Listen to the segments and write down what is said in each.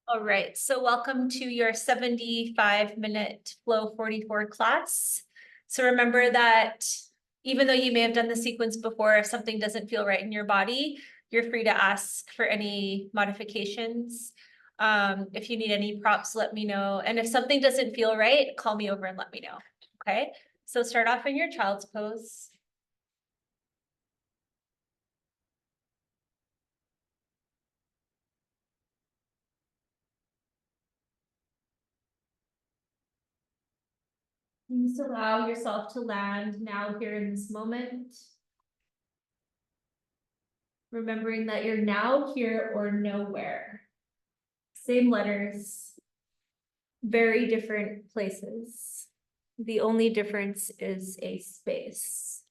All right, so welcome to your 75-minute Flow 44 class. So remember that even though you may have done the sequence before, if something doesn't feel right in your body, you're free to ask for any modifications. If you need any props, let me know. And if something doesn't feel right, call me over and let me know. Okay, so start off in your child's pose. And just allow yourself to land now here in this moment. Remembering that you're now here or nowhere. Same letters, very different places. The only difference is a space.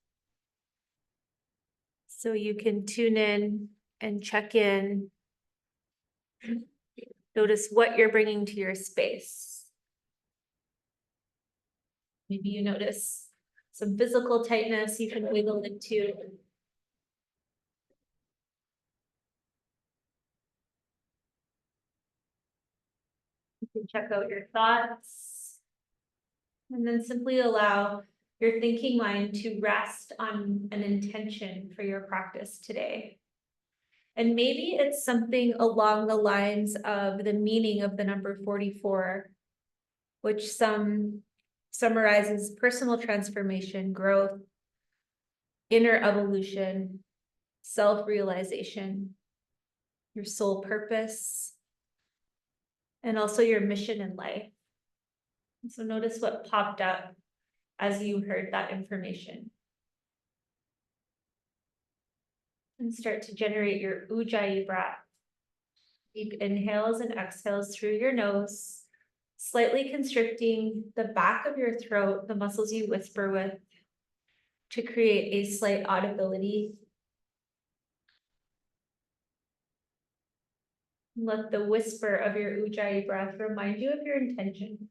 So you can tune in and check in. Notice what you're bringing to your space. Maybe you notice some physical tightness you can wiggle into. You can check out your thoughts. And then simply allow your thinking mind to rest on an intention for your practice today. And maybe it's something along the lines of the meaning of the number 44, which summarizes personal transformation, growth, inner evolution, self-realization, your soul purpose, and also your mission in life. So notice what popped up as you heard that information. And start to generate your ujjayi breath. Deep inhales and exhales through your nose, slightly constricting the back of your throat, the muscles you whisper with, to create a slight audibility. Let the whisper of your ujjayi breath remind you of your intention.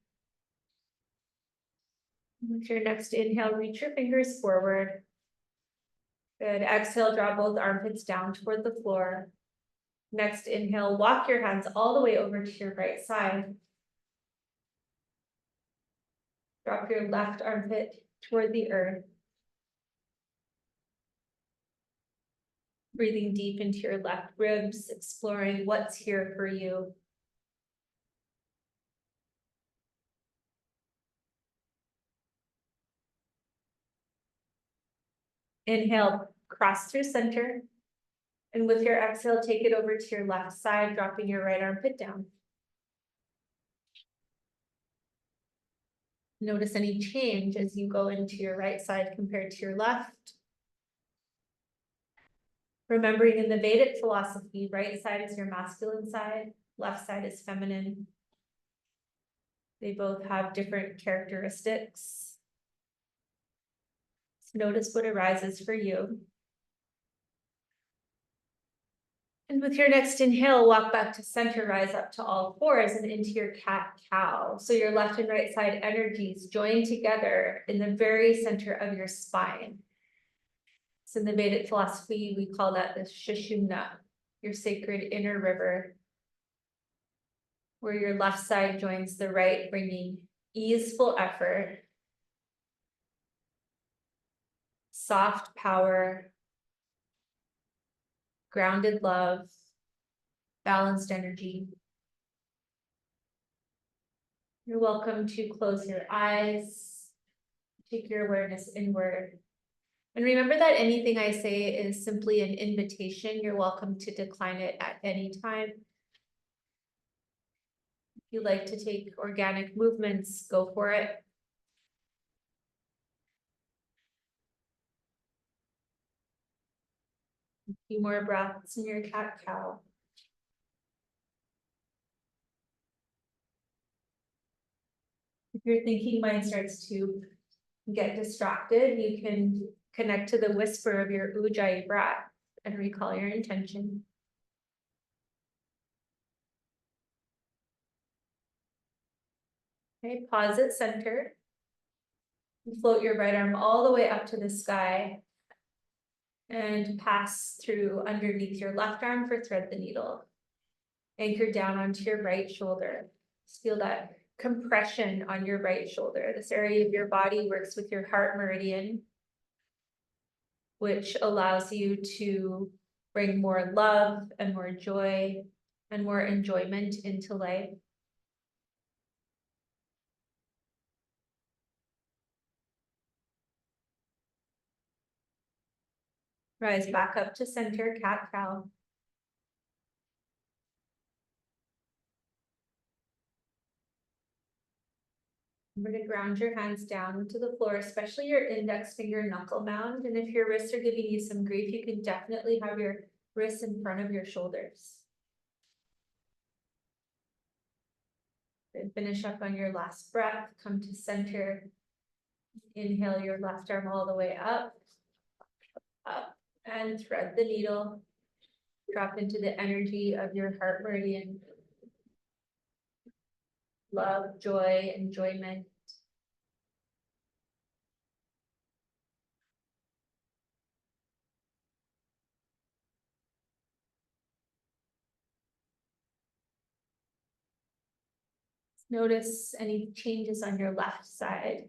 With your next inhale, reach your fingers forward. Good. Exhale, draw both armpits down toward the floor. Next inhale, walk your hands all the way over to your right side. Drop your left armpit toward the earth. Breathing deep into your left ribs, exploring what's here for you. Inhale, cross through center. And with your exhale, take it over to your left side, dropping your right armpit down. Notice any change as you go into your right side compared to your left. Remembering in the Vedic philosophy, right side is your masculine side, left side is feminine. They both have different characteristics. So notice what arises for you. And with your next inhale, walk back to center, rise up to all fours and into your cat-cow. So your left and right side energies join together in the very center of your spine. So in the Vedic philosophy, we call that the Sushumna, your sacred inner river, where your left side joins the right, bringing easeful effort, soft power, grounded love, balanced energy. You're welcome to close your eyes, take your awareness inward. And remember that anything I say is simply an invitation. You're welcome to decline it at any time. If you like to take organic movements, go for it. A few more breaths in your cat-cow. If your thinking mind starts to get distracted, you can connect to the whisper of your ujjayi breath and recall your intention. Okay, pause at center. Float your right arm all the way up to the sky and pass through underneath your left arm for thread the needle. Anchor down onto your right shoulder. Just feel that compression on your right shoulder. This area of your body works with your heart meridian, which allows you to bring more love and more joy and more enjoyment into life. Rise back up to center, cat-cow. Remember to ground your hands down into the floor, especially your index finger knuckle mound. And if your wrists are giving you some grief, you can definitely have your wrists in front of your shoulders. And finish up on your last breath. Come to center. Inhale your left arm all the way up, and thread the needle. Drop into the energy of your heart meridian. Love, joy, enjoyment. Notice any changes on your left side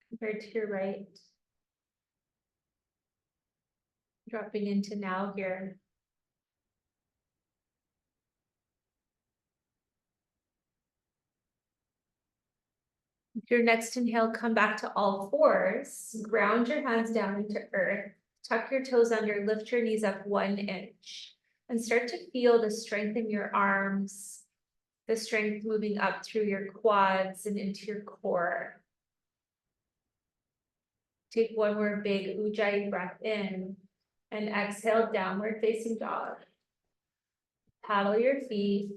compared to your right. Dropping into now here. Your next inhale, come back to all fours. Ground your hands down into earth. Tuck your toes under, lift your knees up 1 inch. And start to feel the strength in your arms, the strength moving up through your quads and into your core. Take one more big Ujjayi breath in and exhale, downward facing dog. Paddle your feet,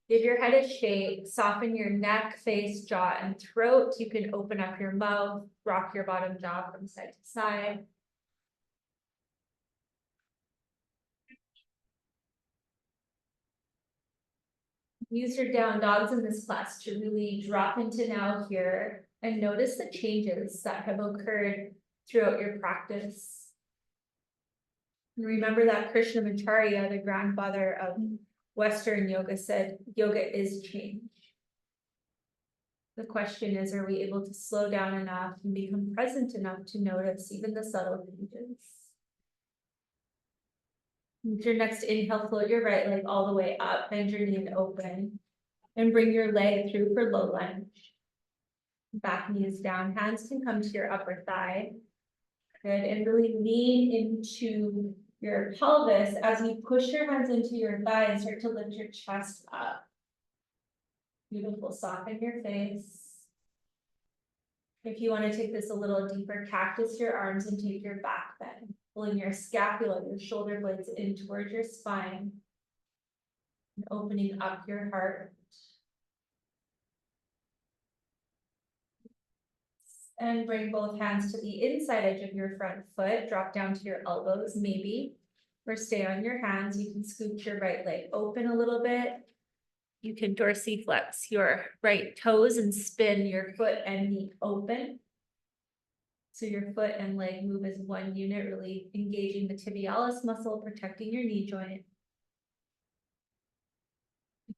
give your head a shake, soften your neck, face, jaw, and throat. You can open up your mouth, rock your bottom jaw from side to side. Use your down dogs in this class to really drop into now here and notice the changes that have occurred throughout your practice. And remember that Krishnamacharya, the grandfather of Western yoga, said yoga is change. The question is, are we able to slow down enough and become present enough to notice even the subtle changes? With your next inhale, float your right leg all the way up, bend your knee and open, and bring your leg through for low lunge. Back knee is down, hands can come to your upper thigh. Good, and really lean into your pelvis as you push your hands into your thigh and start to lift your chest up. Beautiful, soften your face. If you want to take this a little deeper, cactus your arms and take your back bend, pulling your scapula, your shoulder blades in towards your spine, and opening up your heart. And bring both hands to the inside edge of your front foot, drop down to your elbows maybe, or stay on your hands. You can scoot your right leg open a little bit. You can dorsiflex your right toes and spin your foot and knee open. So your foot and leg move as one unit, really engaging the tibialis muscle, protecting your knee joint.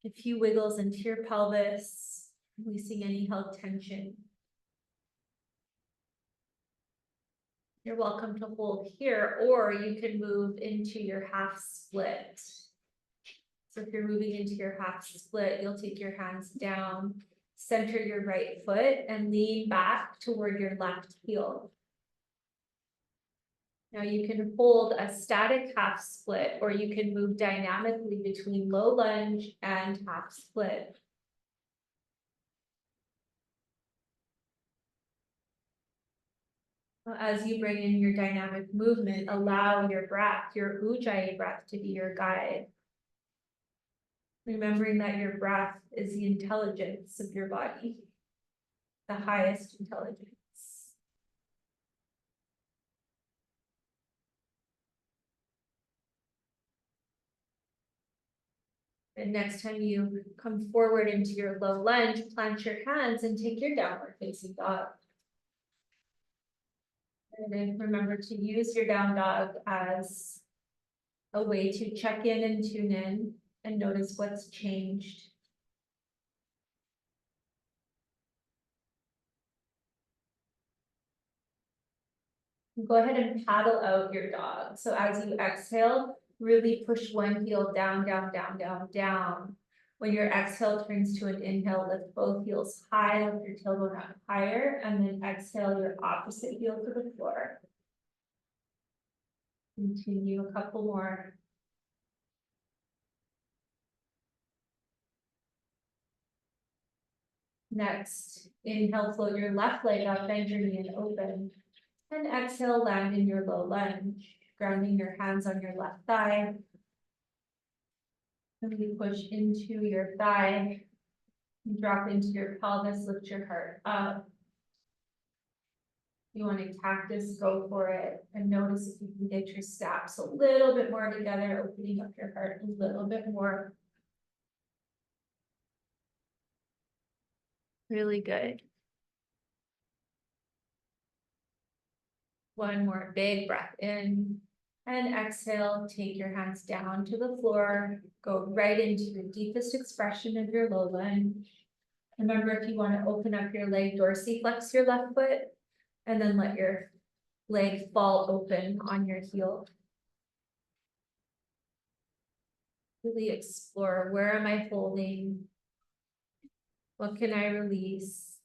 A few wiggles into your pelvis, releasing any held tension. You're welcome to hold here, or you can move into your half split. So if you're moving into your half split, you'll take your hands down, center your right foot, and lean back toward your left heel. Now you can hold a static half split, or you can move dynamically between low lunge and half split. As you bring in your dynamic movement, allow your breath, your Ujjayi breath, to be your guide. Remembering that your breath is the intelligence of your body, the highest intelligence. And next time you come forward into your low lunge, plant your hands and take your downward facing dog. And then remember to use your down dog as a way to check in and tune in and notice what's changed. Go ahead and paddle out your dog. So as you exhale, really push one heel down, down, down, down, down. When your exhale turns to an inhale, lift both heels high, lift your tailbone up higher, and then exhale your opposite heel to the floor. Continue a couple more. Next, inhale, float your left leg up, bend your knee and open. And exhale, land in your low lunge, grounding your hands on your left thigh. And we push into your thigh, drop into your pelvis, lift your heart up. You want to cactus, go for it, and notice if you can get your scaps a little bit more together, opening up your heart a little bit more. Really good. One more big breath in, and exhale, take your hands down to the floor, go right into your deepest expression of your low lunge. Remember, if you want to open up your leg, dorsiflex your left foot, and then let your leg fall open on your heel. Really explore, where am I holding? What can I release?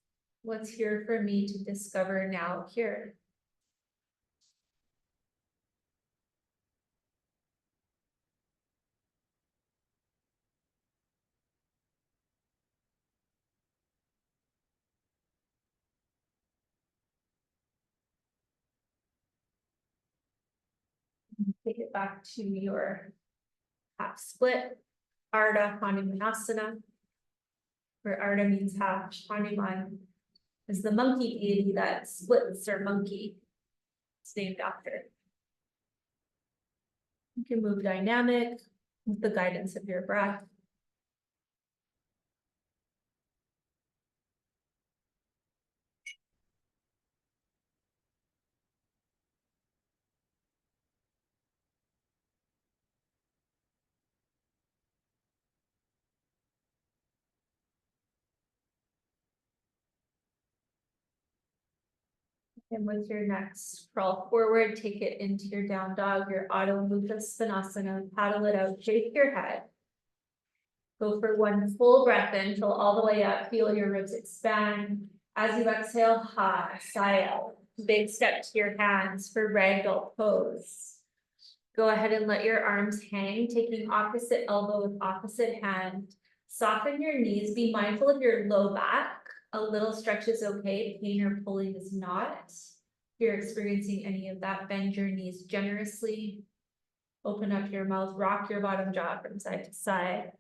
What's here for me to discover now here? Take it back to your half split, Ardha Hanumanasana, where Ardha means half, Hanuman is the monkey deity that splits or monkey. It's named after. You can move dynamic with the guidance of your breath. And with your next crawl forward, take it into your down dog, your Adho Mukha Svanasana, paddle it out, shake your head. Go for one full breath in, fill all the way up, feel your ribs expand. As you exhale, ha, sigh out. Big step to your hands for ragdoll pose. Go ahead and let your arms hang, taking opposite elbow with opposite hand. Soften your knees, be mindful of your low back. A little stretch is okay, pain or pulling is not. If you're experiencing any of that, bend your knees generously. Open up your mouth, rock your bottom jaw from side to side.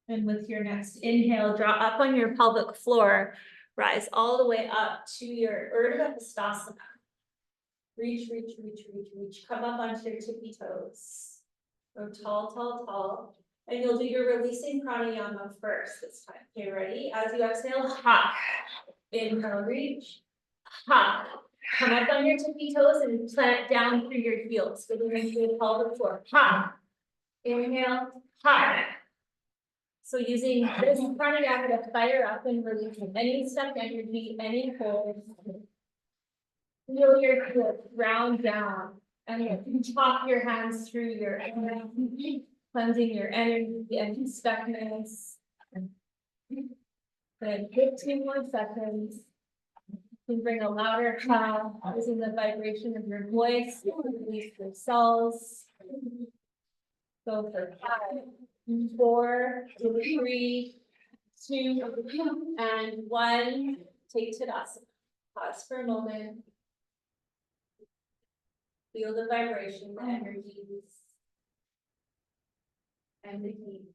And with your next inhale, draw up on your pelvic floor, rise all the way up to your Urdhva Hastasana. Reach, reach, reach, reach, reach. Come up onto your tippy toes. Go tall, tall, tall. And you'll do your releasing pranayama first this time. Okay, ready? As you exhale, ha. Inhale, reach. Ha. Come up on your tippy toes and plant down through your heels. Go into the pelvic floor. Ha. Inhale, ha. So using this pranayama to fire up and release any stuck energy, any hold. Feel your heels round down and chop your hands through your energy, cleansing your energy and stuckness. Then 15 more seconds. You can bring a louder ha using the vibration of your voice, release your cells. Go for 5, 4, 3, 2, and 1. Take Tadasana. Pause for a moment. Feel the vibration, the energies, and the heat.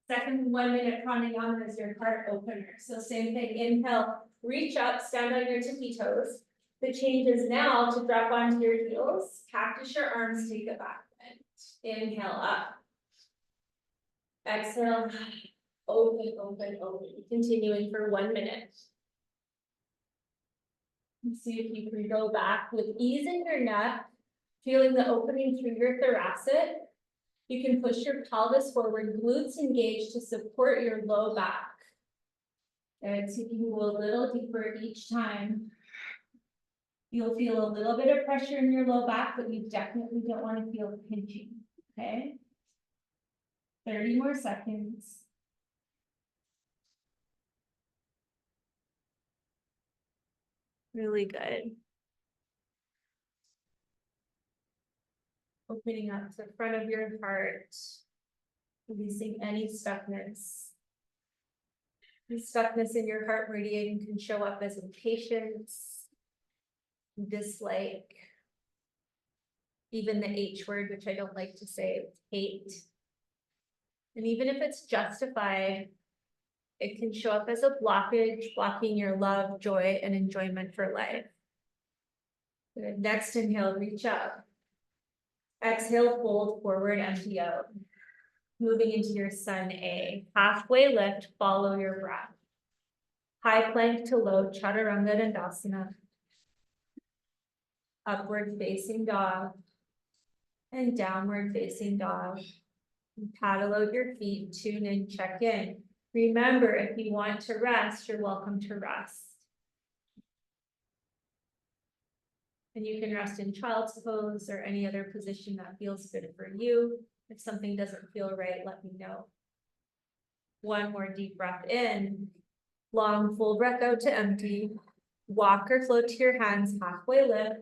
Second 1-minute pranayama is your heart opener. So same thing, inhale, reach up, stand on your tippy toes. The change is now to drop onto your heels, cactus your arms, take a back bend. Inhale up. Exhale, Open, open, open. Continuing for 1 minute. And see if you can go back with ease in your neck, feeling the opening through your thoracic. You can push your pelvis forward, glutes engaged to support your low back. And so you can go a little deeper each time. You'll feel a little bit of pressure in your low back, but you definitely don't want to feel pinching, okay? 30 more seconds. Really good. Opening up to the front of your heart, releasing any stuckness. The stuckness in your heart meridian can show up as impatience, dislike, even the H word, which I don't like to say, hate. And even if it's justified, it can show up as a blockage, blocking your love, joy, and enjoyment for life. Good. Next inhale, reach up. Exhale, fold forward, empty out. Moving into your sun A. Halfway lift, follow your breath. High plank to low, chaturanga dandasana. Upward facing dog. And downward facing dog. And paddle out your feet, tune in, check in. Remember, if you want to rest, you're welcome to rest. And you can rest in child's pose or any other position that feels good for you. If something doesn't feel right, let me know. One more deep breath in. Long, full breath out to empty. Walk or float to your hands, halfway lift.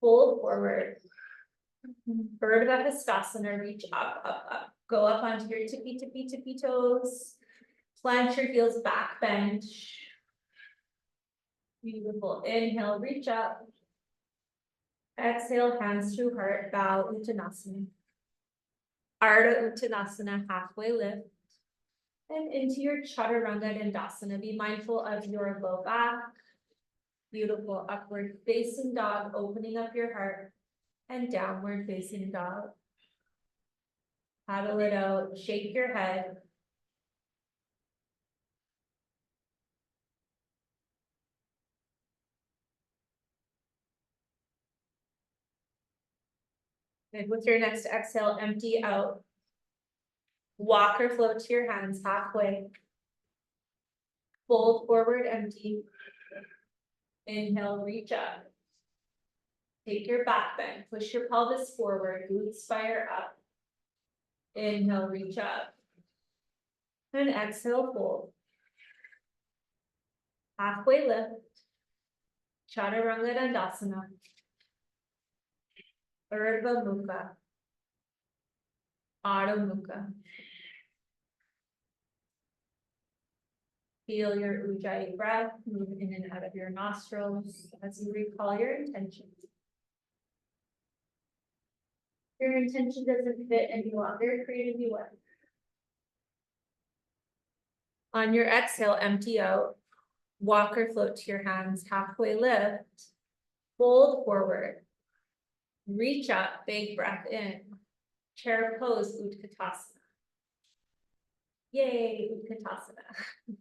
Fold forward. Bird Hastasana, reach up, up, up. Go up onto your tippy toes. Plant your heels back, bend. Beautiful. Inhale, reach up. Exhale, hands to heart, bow, Uttanasana. Ardha Uttanasana, halfway lift. And into your Chaturanga Dandasana. Be mindful of your low back. Beautiful. Upward facing dog, opening up your heart. And downward facing dog. Paddle it out, shake your head. And with your next exhale, empty out. Walk or float to your hands halfway. Fold forward, empty. Inhale, reach up. Take your back bend, push your pelvis forward, glutes spire up. Inhale, reach up. And exhale, fold. Halfway lift. Chaturanga Dandasana. Urdhva Mukha. Adho Mukha. Feel your Ujjayi breath move in and out of your nostrils as you recall your intention. If your intention doesn't fit any longer, create a new one. On your exhale, empty out. Walk or float to your hands, halfway lift. Fold forward. Reach up, big breath in. Chair pose, Utkatasana. Yay, Utkatasana.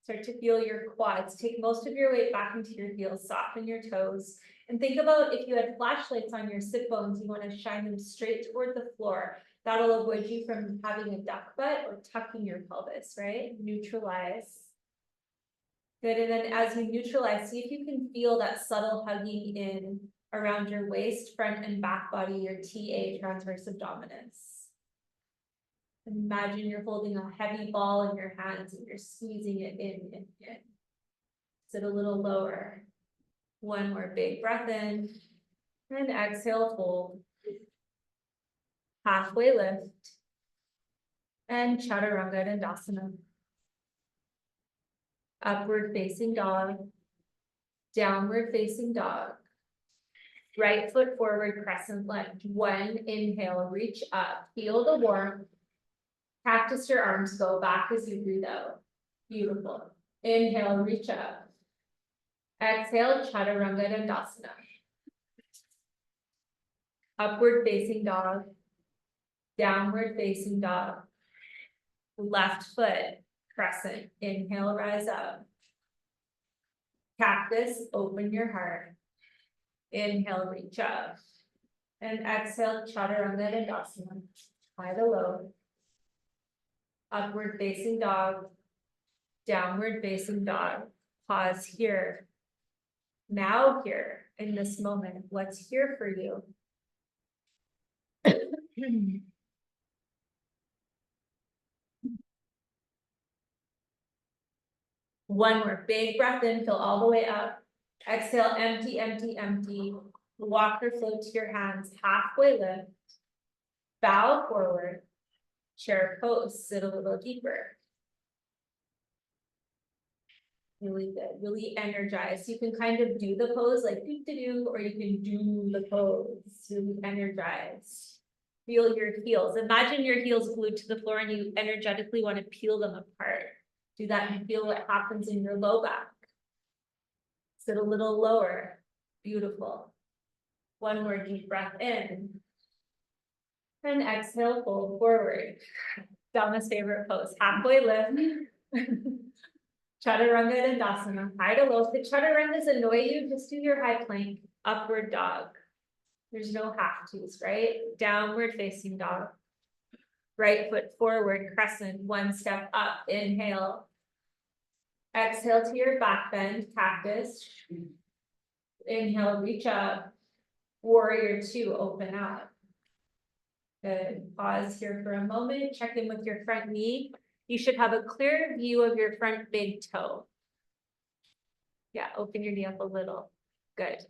Start to feel your quads. Take most of your weight back into your heels, soften your toes. And think about if you had flashlights on your sit bones, you want to shine them straight toward the floor. That'll avoid you from having a duck butt or tucking your pelvis, right? Neutralize. Good, and then as you neutralize, see if you can feel that subtle hugging in around your waist, front and back body, your TA, transverse abdominis. Imagine you're holding a heavy ball in your hands and you're squeezing it in and in. Sit a little lower. One more big breath in. And exhale, fold. Halfway lift. And Chaturanga Dandasana. Upward facing dog. Downward facing dog. Right foot forward, crescent lunge. One inhale, reach up. Feel the warmth. Practice your arms, go back as you breathe out. Beautiful. Inhale, reach up. Exhale, Chaturanga Dandasana. Upward facing dog. Downward facing dog. left foot, crescent, inhale, rise up. Cactus, open your heart. Inhale, reach up. And exhale, chaturanga dandasana, high to low. Upward facing dog, downward facing dog. Pause here. Now here, in this moment, what's here for you? One more big breath in, fill all the way up. Exhale, empty, empty, empty. Walk or float to your hands, halfway lift. Bow forward. Chair pose, sit a little deeper. Really good, really energized. You can kind of do the pose like do, or you can do the pose, really energized. Feel your heels. Imagine your heels glued to the floor and you energetically want to peel them apart. Do that and feel what happens in your low back. Sit a little lower. Beautiful. One more deep breath in. And exhale, fold forward. Dhamma's favorite pose. Halfway lift. Chaturanga dandasana, high to low. If the chaturangas annoy you, just do your high plank, upward dog. There's no have tos, right? Downward facing dog. Right foot forward, crescent, one step up, inhale. Exhale to your back bend, cactus. Inhale, reach up. Warrior two, open up. Good, pause here for a moment, check in with your front knee. You should have a clear view of your front big toe. Yeah, open your knee up a little. Good.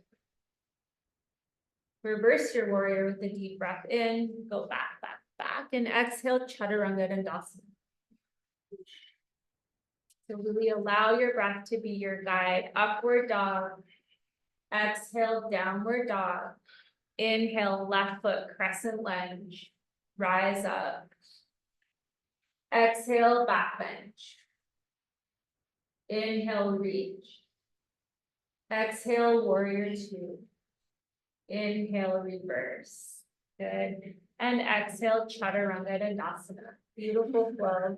Reverse your warrior with a deep breath in. Go back, back, back. And exhale, chaturanga dandasana. So really allow your breath to be your guide. Upward dog. Exhale, downward dog. Inhale, left foot, crescent lunge. Rise up. Exhale, back bench. Inhale, reach. Exhale, warrior two. Inhale, reverse. Good. And exhale, chaturanga dandasana. Beautiful flow.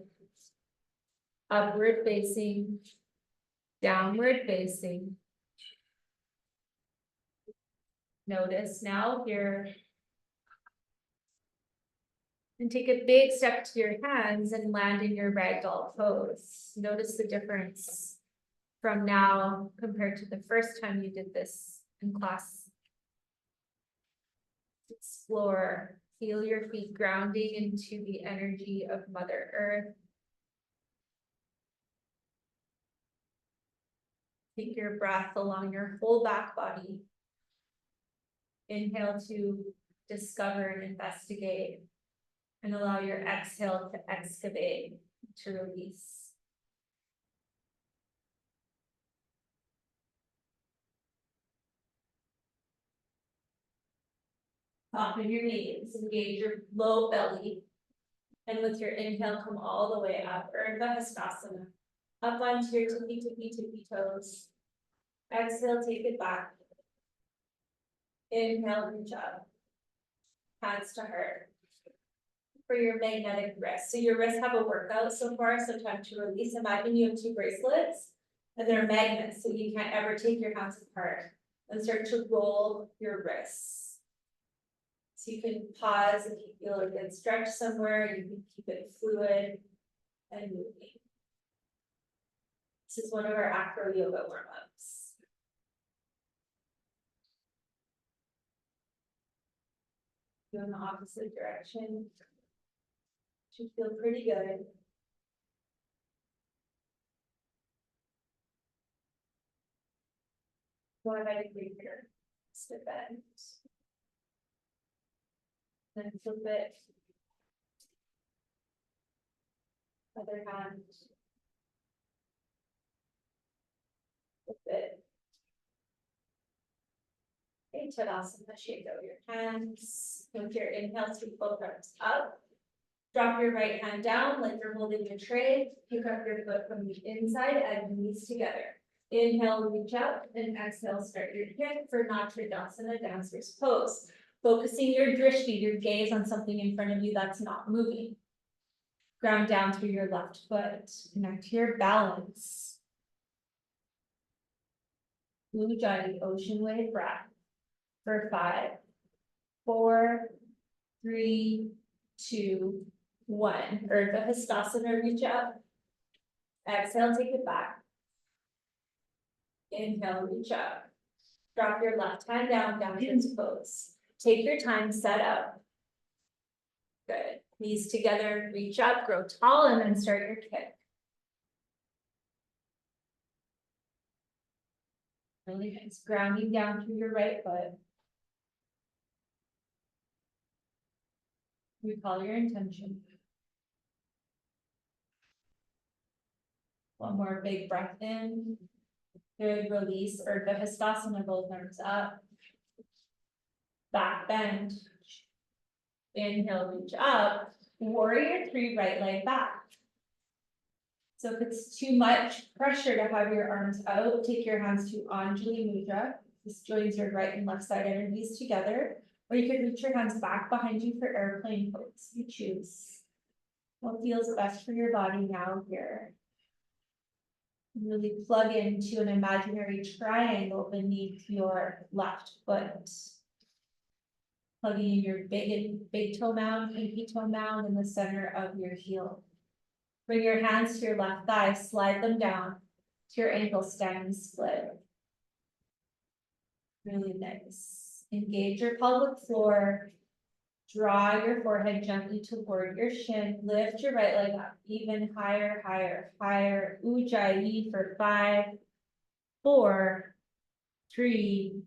Upward facing. Downward facing. Notice now here. And take a big step to your hands and land in your ragdoll pose. Notice the difference from now compared to the first time you did this in class. Explore, feel your feet grounding into the energy of Mother Earth. Take your breath along your whole back body. Inhale to discover and investigate. And allow your exhale to excavate, to release. Soften your knees, engage your low belly. And with your inhale, come all the way up, Urdhva Hastasana. Up onto your tippy toes. Exhale, take it back. Inhale, reach up. Hands to heart. For your magnetic wrist. So your wrists have a workout so far, so time to release. Imagine you have two bracelets and they're magnets, so you can't ever take your hands apart. And start to roll your wrists. So you can pause if you feel a good stretch somewhere, you can keep it fluid and moving. This is one of our acro yoga warm-ups. Go in the opposite direction. Should feel pretty good. Go ahead and bring your step bend. Then flip it. Other hand. Flip it. Okay, Tadasana, shake out your hands. With your inhale, sweep both arms up. Drop your right hand down like you're holding a tray. Pick up your foot from the inside and knees together. Inhale, reach up, and exhale, start your kick for Natradasana, downstairs pose. Focusing your drishti, your gaze on something in front of you that's not moving. Ground down through your left foot, connect to your balance. Ujjayi ocean wave breath for 5, 4, 3, 2, 1. Urdhva Hastasana, reach up. Exhale, take it back. Inhale, reach up. Drop your left hand down, downward pose. Take your time, set up. Good. Knees together, reach up, grow tall, and then start your kick. Really nice. Grounding down through your right foot. Recall your intention. One more big breath in. Good, release. Urdhva Hastasana, both arms up. Back bend. Inhale, reach up. Warrior 3, right leg back. So if it's too much pressure to have your arms out, take your hands to Anjali Mudra. This joins your right and left side energies together. Or you could reach your hands back behind you for airplane pose. You choose. What feels best for your body now here? Really plug into an imaginary triangle beneath your left foot. Plugging in your big toe mound, pinky toe mound in the center of your heel. Bring your hands to your left thigh, slide them down to your ankle, standing split. Really nice. Engage your pelvic floor. Draw your forehead gently toward your shin. Lift your right leg up, even higher, higher, higher. Ujjayi for 5, 4, 3,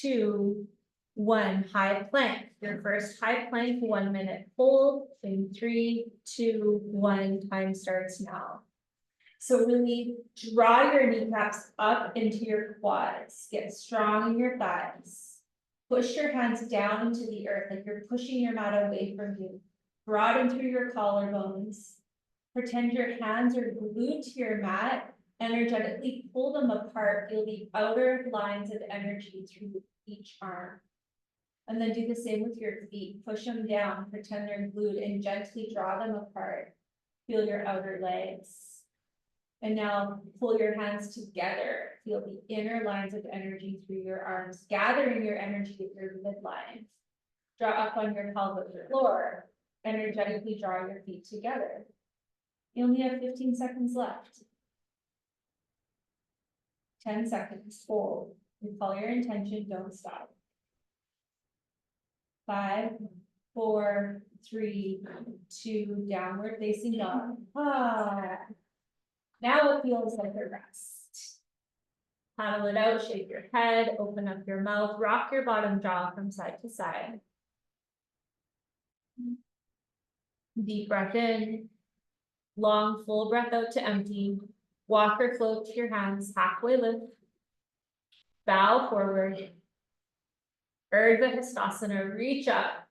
2, 1. High plank. Your first high plank, 1 minute hold. In 3, 2, 1. Time starts now. So really draw your kneecaps up into your quads. Get strong in your thighs. Push your hands down into the earth like you're pushing your mat away from you. Broaden through your collarbones. Pretend your hands are glued to your mat. Energetically pull them apart. Feel the outer lines of energy through each arm. And then do the same with your feet. Push them down, pretend they're glued, and gently draw them apart. Feel your outer legs. And now pull your hands together. Feel the inner lines of energy through your arms, gathering your energy at your midline. Draw up on your pelvic floor. Energetically draw your feet together. You only have 15 seconds left. 10 seconds, hold. Recall your intention, don't stop. 5, 4, 3, 2, downward facing dog. Now it feels like a rest. Paddle it out, shake your head, open up your mouth, rock your bottom jaw from side to side. Deep breath in, long full breath out to empty. Walk or float to your hands, halfway lift. Bow forward. Urdhva Hastasana, reach up.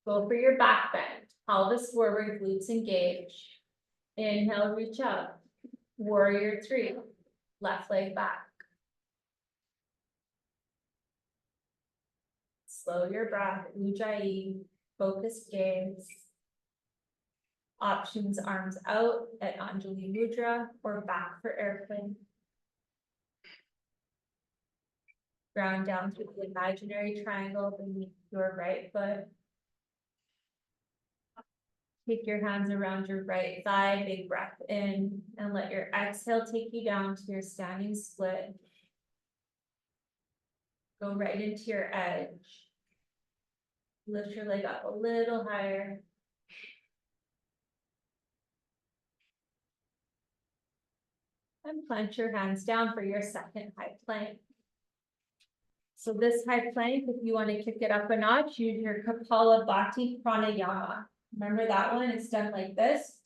Go for your back bend. Pelvis forward, glutes engage. Inhale, reach up. Warrior 3, left leg back. Slow your breath, Ujjayi, focused gaze. Options, arms out at Anjali Mudra or back for airplane. Ground down through the imaginary triangle beneath your right foot. Take your hands around your right thigh, big breath in, and let your exhale take you down to your standing split. Go right into your edge. Lift your leg up a little higher. And plant your hands down for your second high plank. So this high plank, if you want to kick it up a notch, use your Kapalabhati pranayama. Remember that one? It's done like this.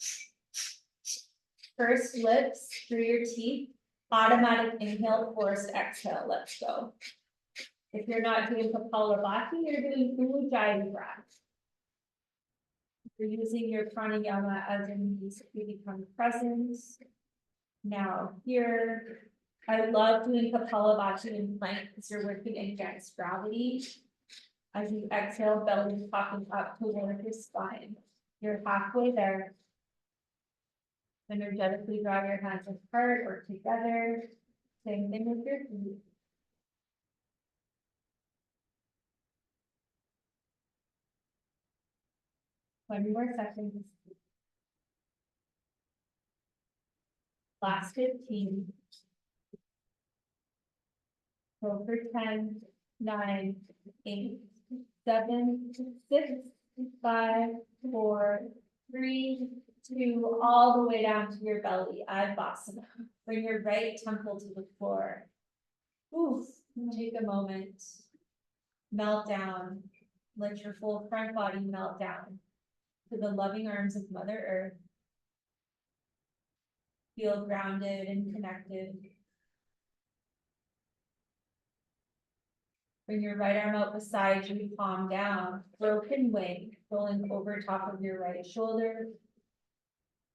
First lips through your teeth. Automatic inhale, forced exhale. Let's go. If you're not doing Kapalabhati, you're doing Ujjayi breath. You're using your pranayama as a means to become present. Now here, I love doing Kapalabhati in plank because you're working against gravity. As you exhale, belly popping up toward your spine. You're halfway there. Energetically draw your hands apart or together. Same thing with your feet. One more second. Last 15. Go for 10, 9, 8, 7, 6, 5, 4, 3, 2, all the way down to your belly, Advasana. Bring your right temple to the floor. Oof, take a moment. Melt down. Let your full front body melt down to the loving arms of Mother Earth. Feel grounded and connected. Bring your right arm out beside you, palm down, broken wing, rolling over top of your right shoulder.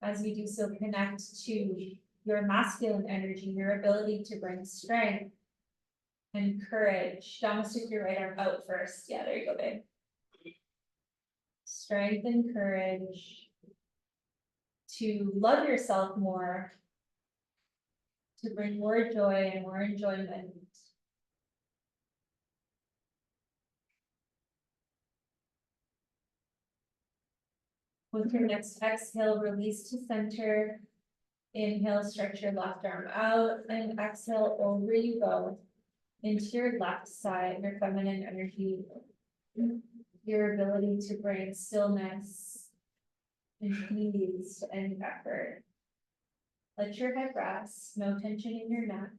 As we do so, connect to your masculine energy, your ability to bring strength and courage. Almost stick your right arm out first. Yeah, there you go, babe. Strength and courage to love yourself more, to bring more joy and more enjoyment. With your next exhale, release to center. Inhale, stretch your left arm out, and exhale, over you go into your left side, your feminine energy, your ability to bring stillness and ease to any effort. Let your head rest, no tension in your neck.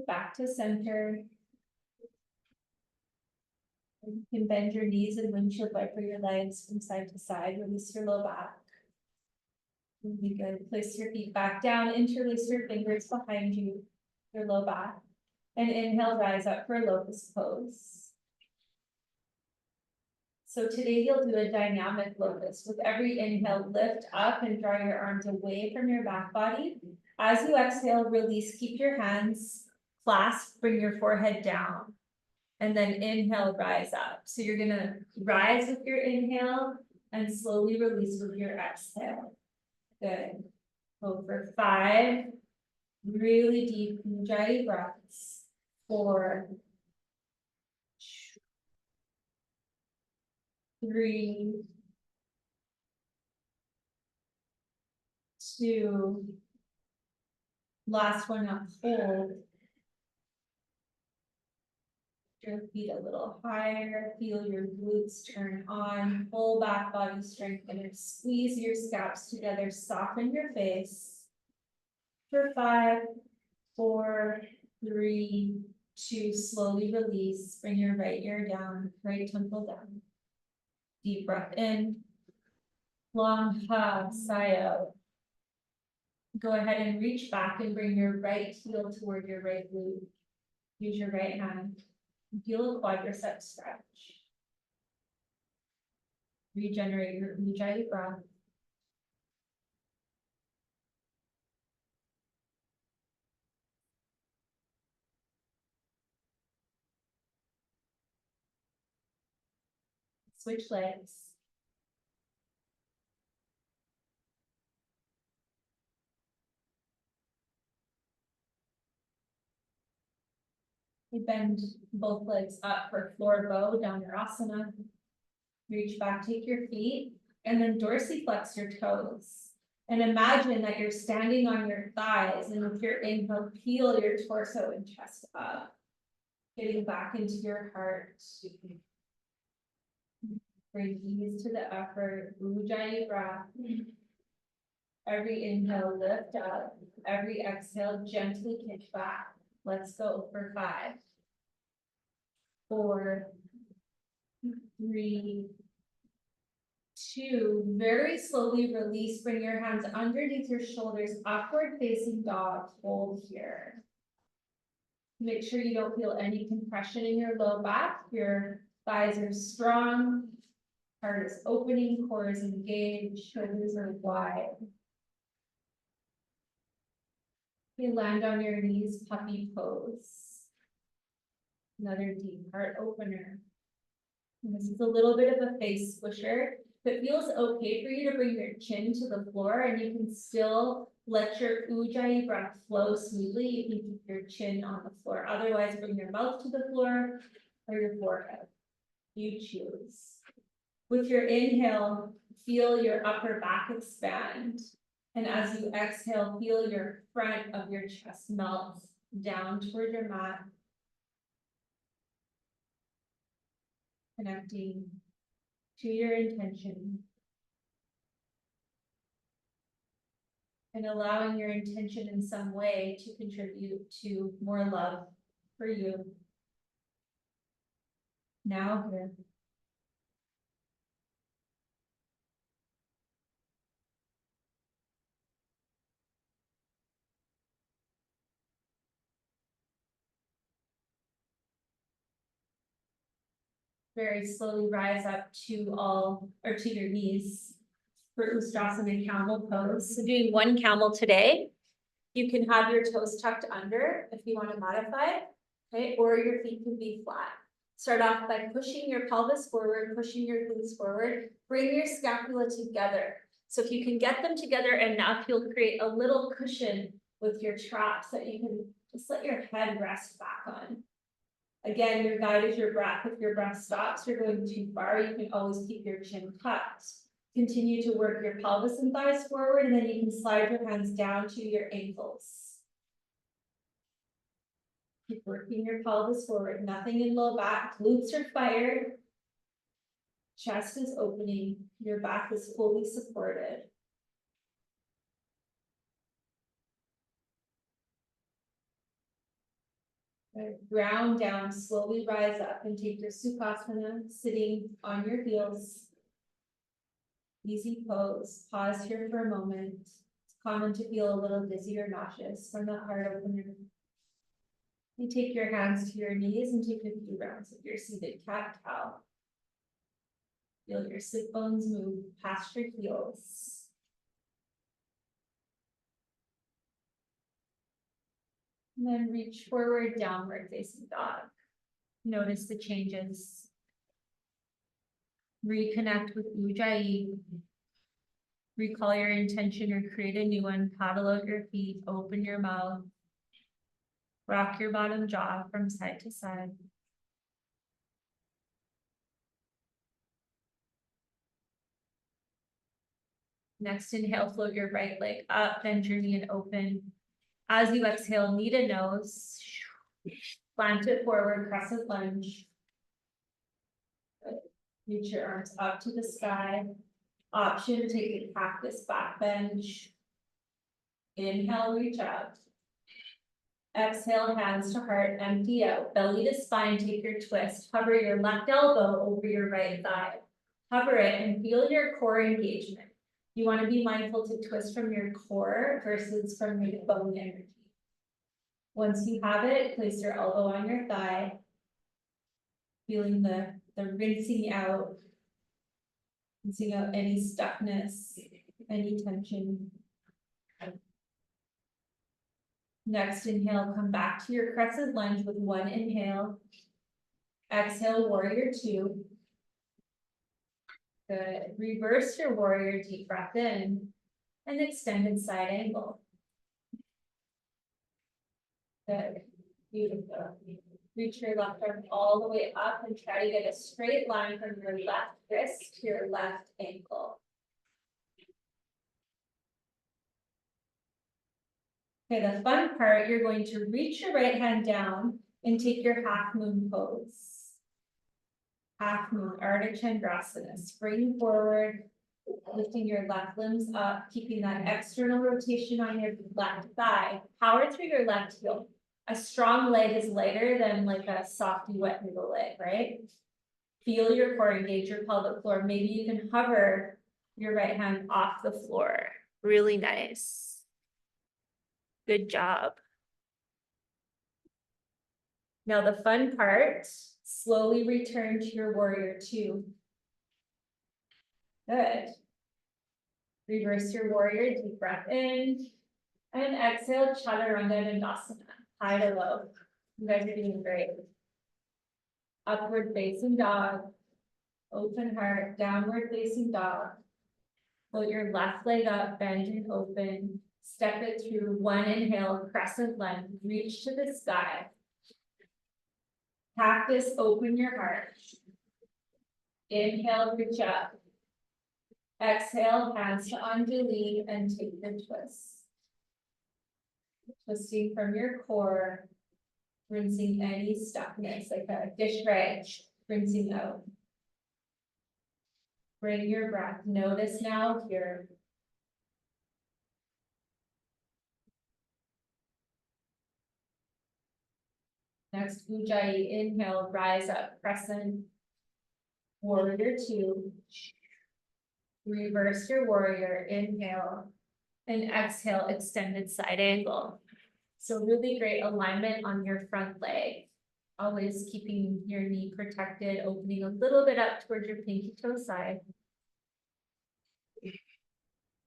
Back to center. You can bend your knees and windshield wiper your legs from side to side. Release your low back. Really good. Place your feet back down. Interlace your fingers behind you, your low back. And inhale, rise up for locust pose. So today you'll do a dynamic locust. With every inhale, lift up and draw your arms away from your back body. As you exhale, release. Keep your hands clasped. Bring your forehead down. And then inhale, rise up. So you're gonna rise with your inhale and slowly release with your exhale. Good. Hold for 5, really deep Ujjayi breaths. 4, 3, 2, last one up, hold. Your feet a little higher, feel your glutes turn on, full back body strength, and squeeze your scaps together, soften your face. For 5, 4, 3, 2, slowly release, bring your right ear down, right temple down. Deep breath in, long sigh out. Go ahead and reach back and bring your right heel toward your right glute. Use your right hand. Feel a quadricep stretch. Regenerate your Ujjayi breath. Switch legs. We bend both legs up for floor bow, Dhanurasana. Reach back, take your feet, and then dorsiflex your toes. And imagine that you're standing on your thighs, and with your inhale, peel your torso and chest up. Getting back into your heart. Bring ease to the effort, Ujjayi breath. Every inhale, lift up. Every exhale, gently kick back. Let's go for 5, 4, 3, 2. Very slowly release. Bring your hands underneath your shoulders, upward facing dog. Hold here. Make sure you don't feel any compression in your low back. Your thighs are strong. Heart is opening, core is engaged, shoulders are wide. You land on your knees, puppy pose. Another deep heart opener. And this is a little bit of a face squisher. If it feels okay for you to bring your chin to the floor and you can still let your ujjayi breath flow smoothly, you can keep your chin on the floor. Otherwise, bring your mouth to the floor or your forehead. You choose. With your inhale, feel your upper back expand. And as you exhale, feel your front of your chest melt down toward your mat. Connecting to your intention. And allowing your intention in some way to contribute to more love for you. Now here. Very slowly rise up to to your knees for Ustrasana camel pose. So doing one camel today. You can have your toes tucked under if you want to modify, okay, or your feet can be flat. Start off by pushing your pelvis forward, pushing your glutes forward, bring your scapula together. So if you can get them together enough, you'll create a little cushion with your traps that you can just let your head rest back on. Again, your guide is your breath. If your breath stops, you're going too far, you can always keep your chin tucked. Continue to work your pelvis and thighs forward, and then you can slide your hands down to your ankles. Keep working your pelvis forward, nothing in low back, glutes are fired. Chest is opening, your back is fully supported. Ground down, slowly rise up and take your Sukhasana, sitting on your heels. Easy pose, pause here for a moment. It's common to feel a little dizzy or nauseous from the heart opener. You take your hands to your knees and take a few rounds of your seated cat-cow. Feel your sit bones move past your heels. And then reach forward, downward facing dog. Notice the changes. Reconnect with Ujjayi. Recall your intention or create a new one. Paddle out your feet, open your mouth. Rock your bottom jaw from side to side. Next inhale, float your right leg up, bend your knee and open. As you exhale, knee to nose. Plant it forward, crescent lunge. Reach your arms up to the sky. Option, take a cactus back bench. Inhale, reach up. Exhale, hands to heart, empty out. Belly to spine, take your twist. Hover your left elbow over your right thigh. Hover it and feel your core engagement. You want to be mindful to twist from your core versus from your bone energy. Once you have it, place your elbow on your thigh. Feeling the rinsing out any stuckness, any tension. Next inhale, come back to your crescent lunge with one inhale. Exhale, warrior two. Good. Reverse your warrior, deep breath in, and extended side angle. Good. Beautiful. Reach your left arm all the way up and try to get a straight line from your left wrist to your left ankle. Okay, the fun part, you're going to reach your right hand down and take your half moon pose. Half moon, Ardha Chandrasana. Spring forward, lifting your left limbs up, keeping that external rotation on your left thigh. Power through your left heel. A strong leg is lighter than like a softy wet noodle leg, right? Feel your core, engage your pelvic floor. Maybe you can hover your right hand off the floor. Really nice. Good job. Now the fun part, slowly return to your warrior two. Good. Reverse your warrior, deep breath in. And exhale, chaturanga dandasana, high to low. You guys are doing great. Upward facing dog. Open heart, downward facing dog. Float your left leg up, bend and open. Step it through, one inhale, crescent lunge, reach to the sky. Practice, open your heart. Inhale, reach up. Exhale, hands to Anjali and take the twist. Twisting from your core, rinsing any stuckness like a dish rag, rinsing out. Bring your breath, notice now here. Next, Ujjayi, inhale, rise up, crescent. Warrior two. Reverse your warrior, inhale. And exhale, extended side angle. So really great alignment on your front leg. Always keeping your knee protected, opening a little bit up towards your pinky toe side.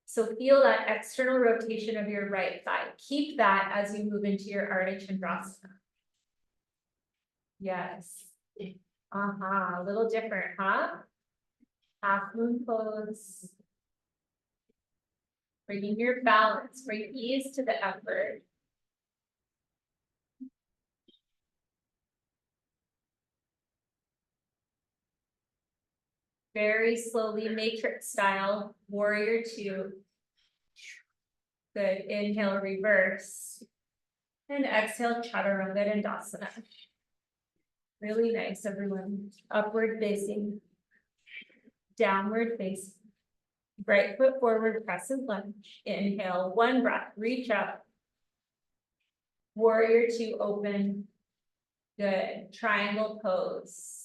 So feel that external rotation of your right thigh. Keep that as you move into your Ardha Chandrasana. Yes. A little different, huh? Half moon pose. Bringing your balance, bring ease to the effort. Very slowly, matrix style, warrior two. Good, inhale, reverse. And exhale, chaturanga dandasana. Really nice, everyone. Upward facing. Downward facing. Right foot forward, crescent lunge. Inhale, one breath, reach up. Warrior two, open. Good, triangle pose.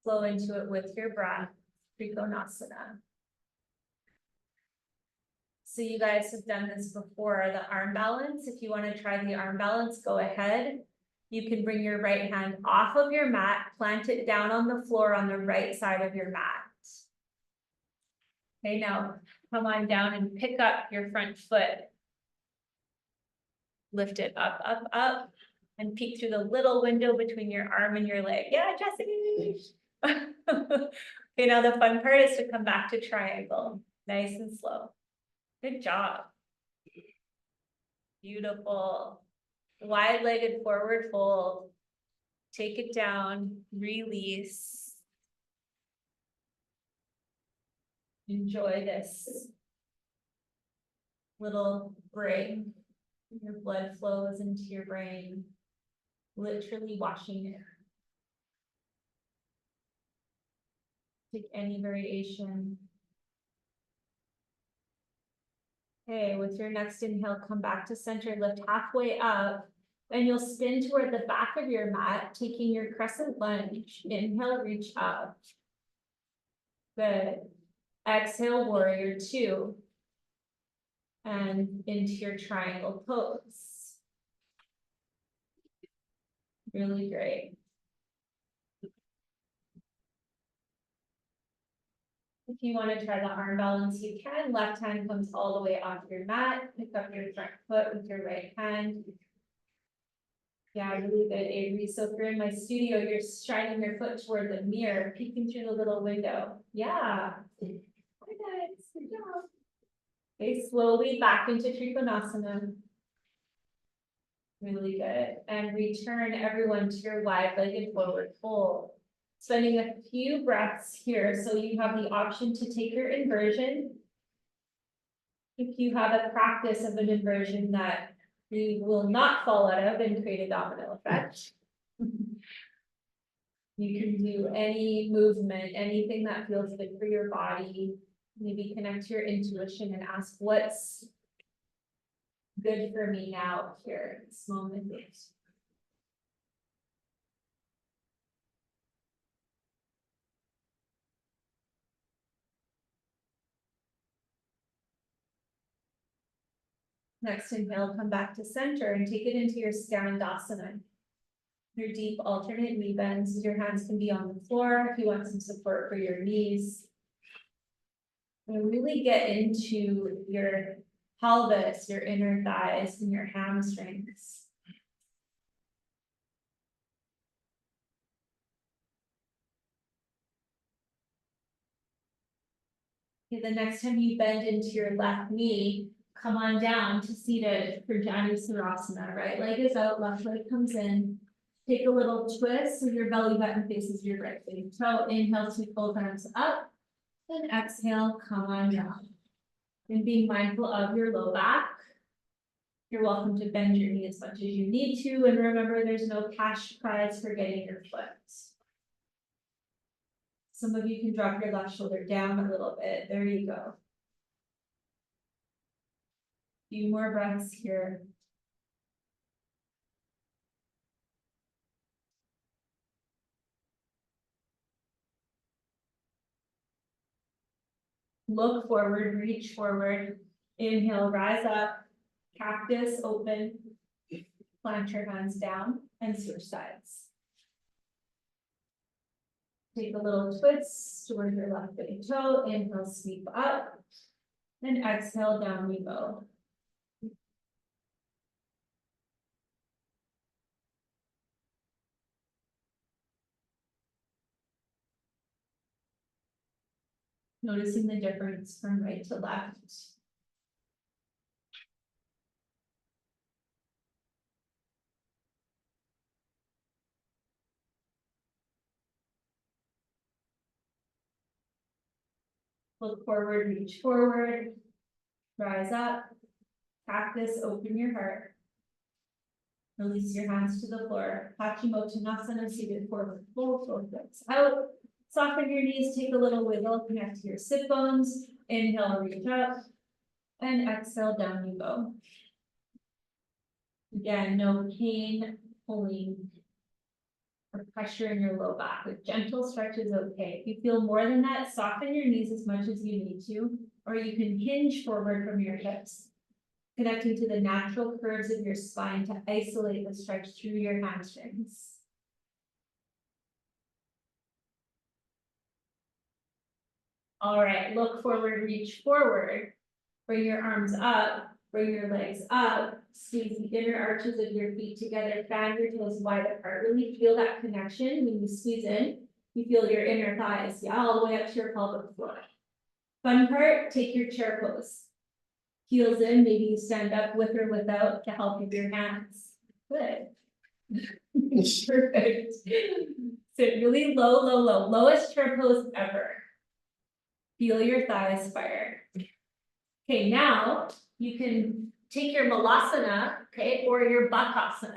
Flow into it with your breath, Trikonasana. So you guys have done this before, the arm balance. If you want to try the arm balance, go ahead. You can bring your right hand off of your mat, plant it down on the floor on the right side of your mat. Okay, now come on down and pick up your front foot. Lift it up, up, up, and peek through the little window between your arm and your leg. Yeah, Jessie. Okay, now the fun part is to come back to triangle, nice and slow. Good job. Beautiful. Wide-legged forward fold. Take it down, release. Enjoy this little break. Your blood flows into your brain, literally washing it. Take any variation. Okay, with your next inhale, come back to center, lift halfway up, and you'll spin toward the back of your mat, taking your crescent lunge. Inhale, reach up. Good. Exhale, warrior two. And into your triangle pose. Really great. If you want to try the arm balance, you can. Left hand comes all the way off your mat. Pick up your front foot with your right hand. Yeah, really good, Avery. So if you're in my studio, you're shining your foot toward the mirror, peeking through the little window. Yeah. Hi guys, good job. Okay, slowly back into Trikonasana. Really good. And return everyone to your wide-legged forward fold. Spending a few breaths here, so you have the option to take your inversion. If you have a practice of an inversion that you will not fall out of and create a domino effect. You can do any movement, anything that feels good for your body. Maybe connect to your intuition and ask what's good for me now here in this moment. Next inhale, come back to center and take it into your Skandasana. Your deep alternate knee bends. Your hands can be on the floor if you want some support for your knees. And really get into your pelvis, your inner thighs, and your hamstrings. Okay, the next time you bend into your left knee, come on down to seated for Janusarasana. Right leg is out, left leg comes in. Take a little twist so your belly button faces your right big toe. Inhale, sweep both arms up. And exhale, come on down. And being mindful of your low back. You're welcome to bend your knee as much as you need to. And remember, there's no cash prize for getting your foot. Some of you can drop your left shoulder down a little bit. There you go. Few more breaths here. Look forward, reach forward. Inhale, rise up. Cactus, open. Plant your hands down and switch sides. Take a little twist toward your left big toe. Inhale, sweep up. And exhale, down we go. Noticing the difference from right to left. Look forward, reach forward. Rise up. Cactus, open your heart. Release your hands to the floor. Paschimottanasana, seated forward fold, both legs out. Soften your knees, take a little wiggle, connect to your sit bones. Inhale, reach up. And exhale, down you go. Again, no pain, pulling, or pressure in your low back. A gentle stretch is okay. If you feel more than that, soften your knees as much as you need to, or you can hinge forward from your hips, connecting to the natural curves of your spine to isolate the stretch through your hamstrings. All right, look forward, reach forward. Bring your arms up, bring your legs up, squeeze the inner arches of your feet together, fan your toes wide apart. Really feel that connection when you squeeze in. You feel your inner thighs, yeah, all the way up to your pelvic floor. Fun part, take your chair pose. Heels in, maybe you stand up with or without to help with your hands. Good. Perfect. Sit really low, low, low. Lowest chair pose ever. Feel your thighs fire. Okay, now you can take your malasana, okay, or your bakasana.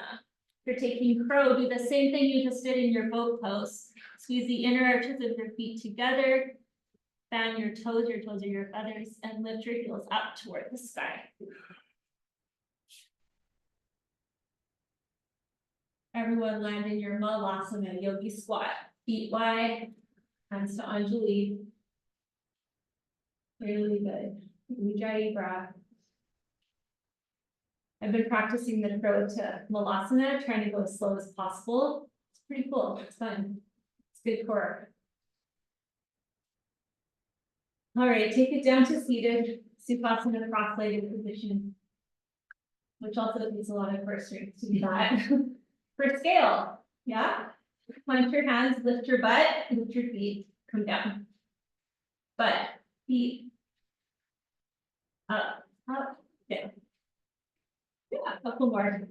If you're taking crow, do the same thing you just did in your boat pose. Squeeze the inner arches of your feet together. Fan your toes are your feathers, and lift your heels up toward the sky. Everyone land in your malasana, yogi squat. Feet wide, hands to Anjali. Really good. Ujjayi breath. I've been practicing the crow to malasana, trying to go as slow as possible. It's pretty cool. It's fun. It's good core. All right, take it down to seated Sukhasana, cross-legged position, which also needs a lot of core strength to do that. For scale, yeah. Point your hands, lift your butt, lift your feet, come down. Butt, feet, up, down. Yeah, a couple more.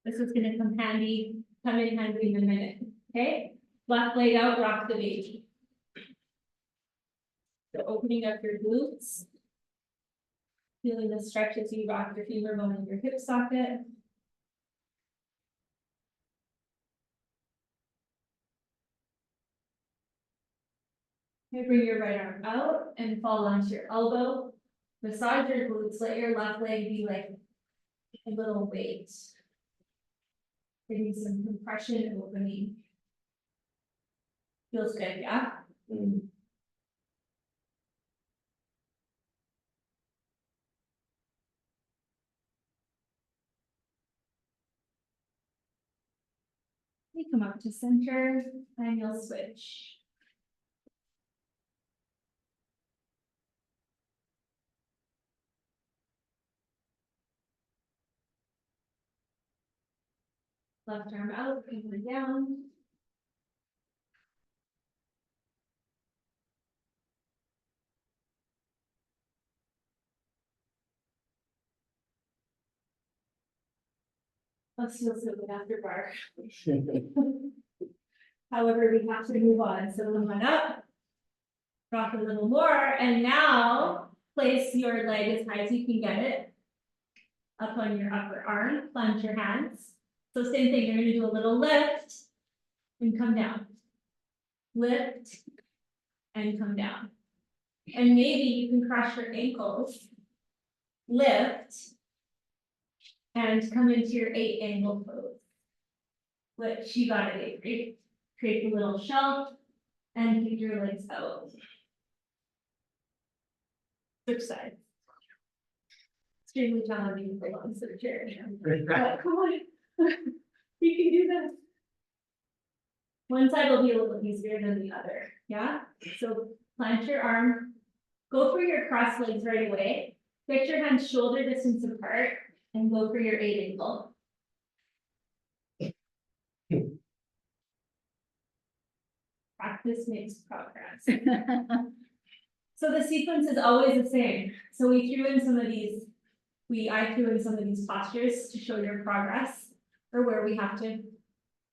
This is gonna come in handy in a minute, okay? Left leg out, rock the baby. So opening up your glutes. Feeling the stretch as you rock your femur bone in your hip socket. Okay, bring your right arm out and fall onto your elbow. Massage your glutes, let your left leg be like a little weight. Getting some compression and opening. Feels good, yeah? You come up to center and you'll switch. Left arm out, coming down. Let's feel so good after bar. However, we have to move on. So come on up, rock a little more, and now place your leg as high as you can get it up on your upper arm, plunge your hands. So same thing, you're gonna do a little lift and come down. Lift and come down. And maybe you can cross your ankles, lift, and come into your 8 angle pose. Which you got it, right? Create a little shelf and kick your legs out. Switch sides. Extremely challenging for long sit chair. But come on, you can do this. One side will be a little easier than the other, yeah? So plant your arm, go for your cross legs right away. Get your hands shoulder distance apart and go for your 8 angle. Practice makes progress. So the sequence is always the same. So we threw in some of these, I threw in some of these postures to show your progress or where we have to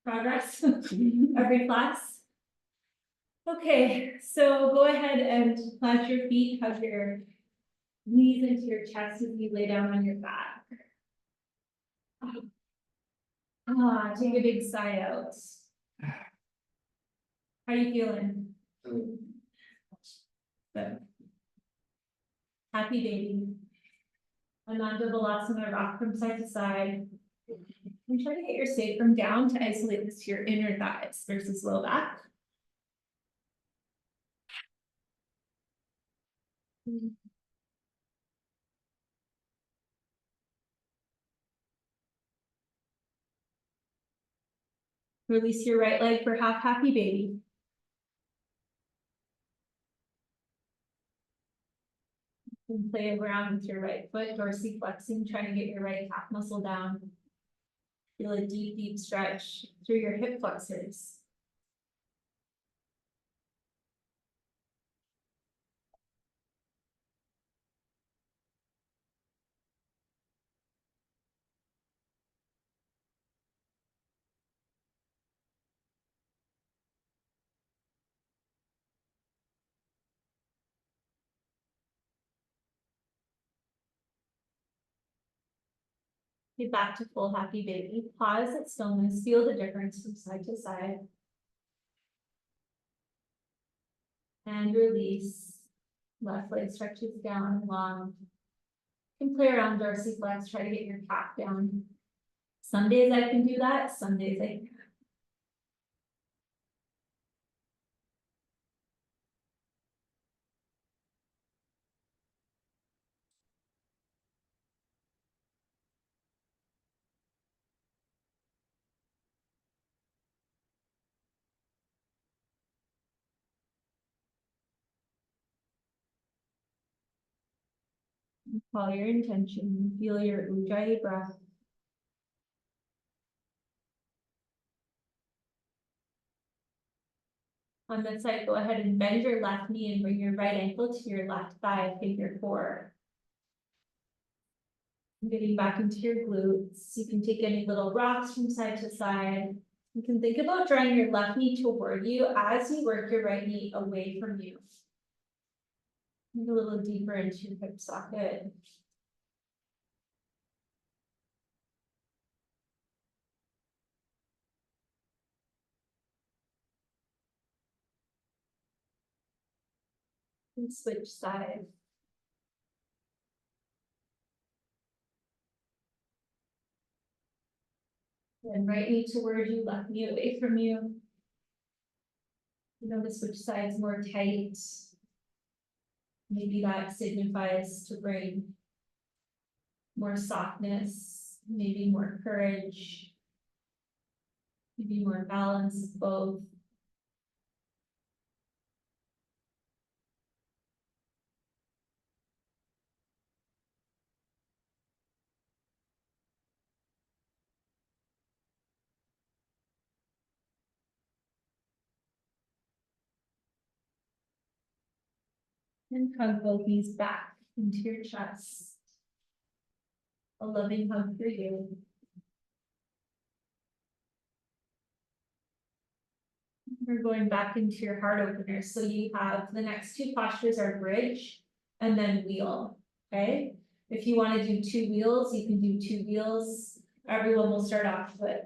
progress every class. Okay, so go ahead and plant your feet, hug your knees into your chest as you lay down on your back. Take a big sigh out. How are you feeling? Good. Happy baby. Ananda Balasana, rock from side to side. And try to get your sacrum down to isolate this to your inner thighs versus low back. Release your right leg for half happy baby. And play around with your right foot, dorsiflexing, trying to get your right calf muscle down. Feel a deep, deep stretch through your hip flexors. Get back to full happy baby. Pause at stillness. Feel the difference from side to side. And release. Left leg stretches down long. You can play around dorsiflex, try to get your calf down. Some days I can do that, some days I can't. Call your intention, feel your ujjayi breath. On this side, go ahead and bend your left knee and bring your right ankle to your left thigh, figure 4. Getting back into your glutes. You can take any little rocks from side to side. You can think about drawing your left knee toward you as you work your right knee away from you. Move a little deeper into your hip socket. And switch sides. And right knee toward you, left knee away from you. Notice which side's more tight. Maybe that signifies to bring more softness, maybe more courage, maybe more balance of both. And hug both knees back into your chest. A loving hug for you. We're going back into your heart opener. So you have the next two postures are bridge and then wheel. Okay. If you want to do two wheels, you can do two wheels. Everyone will start off with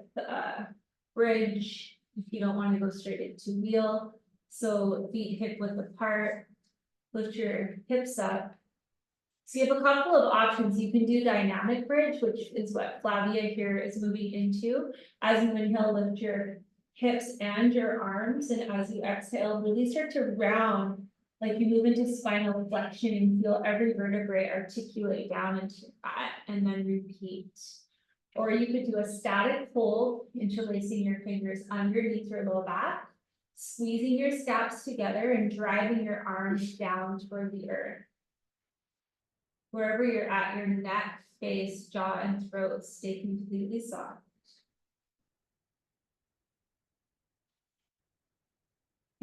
bridge if you don't want to go straight into wheel. So feet hip width apart, lift your hips up. So you have a couple of options. You can do dynamic bridge, which is what Flavia here is moving into. As you inhale, lift your hips and your arms, and as you exhale, really start to round, like you move into spinal flexion and feel every vertebrae articulate down into your butt, and then repeat. Or you could do a static hold, interlacing your fingers underneath your low back, squeezing your scaps together and driving your arms down toward the earth. Wherever you're at, your neck, face, jaw, and throat stay completely soft.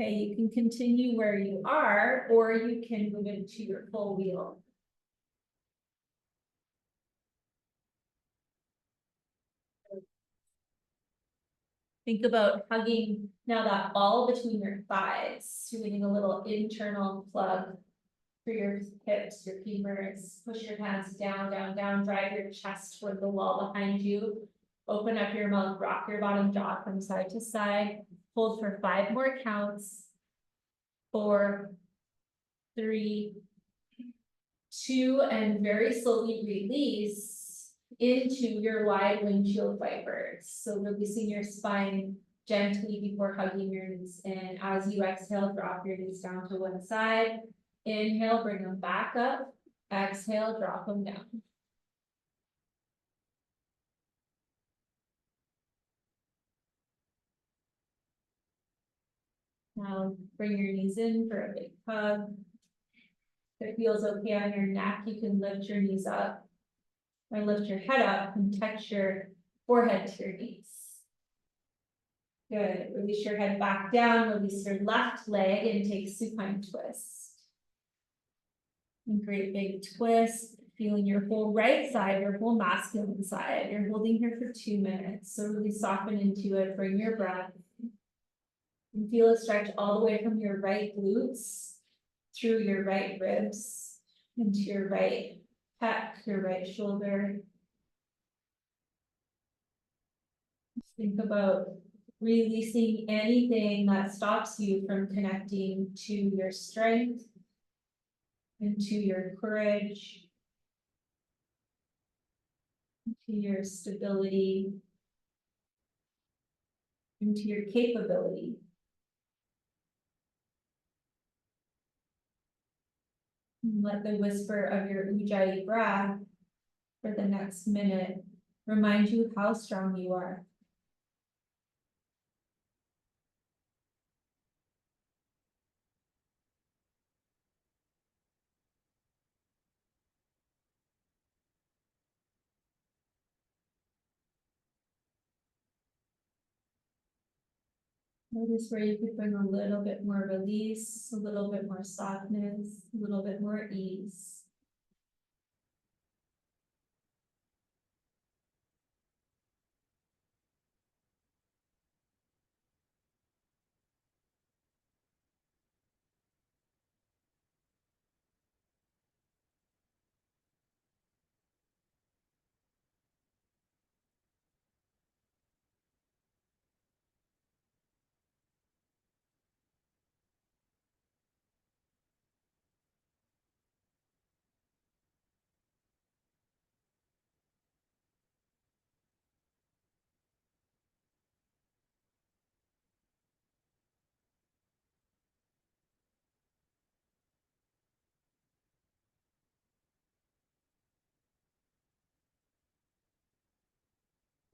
Okay, you can continue where you are, or you can move into your full wheel. Think about hugging now that ball between your thighs. You're getting a little internal plug for your hips, your femurs. Push your hands down, down, down. Drive your chest toward the wall behind you. Open up your mouth, rock your bottom jaw from side to side. Hold for 5 more counts. 4, 3, 2, and very slowly release into your wide windshield vipers. So releasing your spine gently before hugging your knees in. As you exhale, drop your knees down to one side. Inhale, bring them back up. Exhale, drop them down. Now bring your knees in for a big hug. If it feels okay on your neck, you can lift your knees up or lift your head up and touch your forehead to your knees. Good. Release your head back down, release your left leg and take supine twist. And great big twist, feeling your whole right side, your whole masculine side. You're holding here for 2 minutes. So really soften into it, bring your breath. And feel a stretch all the way from your right glutes through your right ribs into your right pec, your right shoulder. Think about releasing anything that stops you from connecting to your strength and to your courage, to your stability, and to your capability. And let the whisper of your Ujjayi breath for the next minute remind you how strong you are. Notice where you could bring a little bit more release, a little bit more softness, a little bit more ease.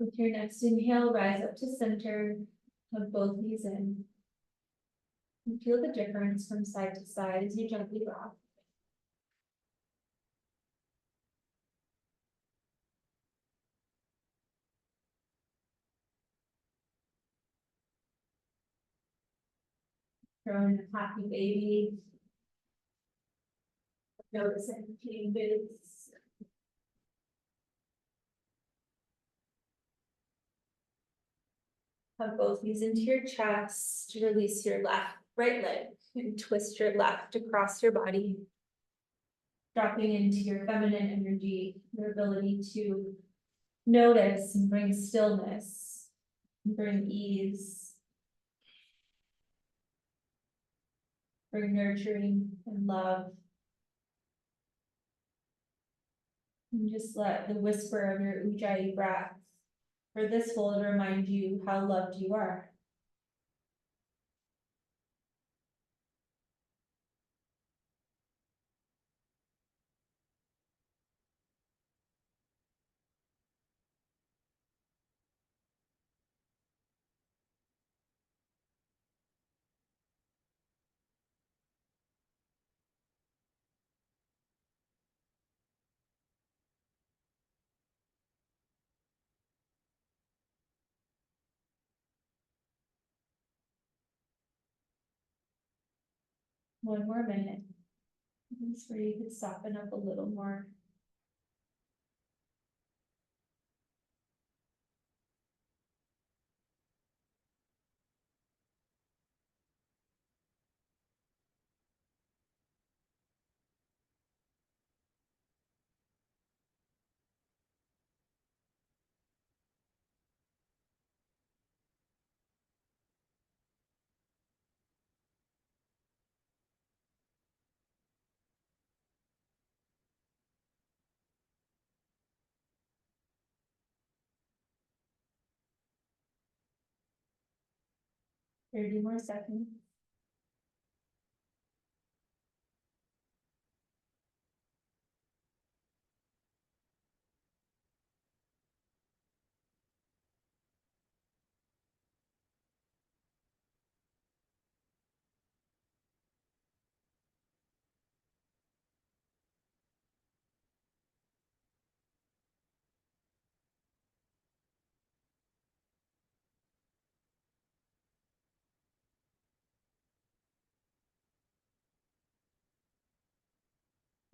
With your next inhale, rise up to center, hug both knees in. And feel the difference from side to side as you gently rock. Throw in a happy baby. Notice any changes. Hug both knees into your chest, release your right leg, and twist your left across your body. Dropping into your feminine energy, your ability to notice and bring stillness, and bring ease, bring nurturing and love. And just let the whisper of your Ujjayi breath for this hold remind you how loved you are. One more minute. This is where you could soften up a little more. Thirty more seconds.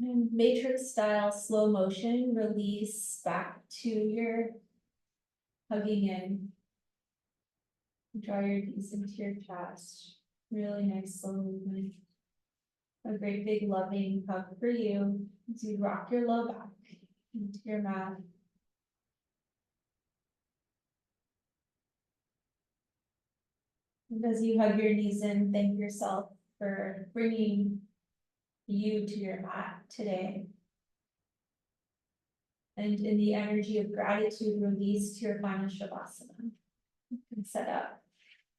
And matrix style slow motion, release back to your hugging in. Draw your knees into your chest. Really nice slow movement. A great big loving hug for you as you rock your low back into your mat. And as you hug your knees in, thank yourself for bringing you to your mat today. And in the energy of gratitude, release to your final Shavasana. You can set up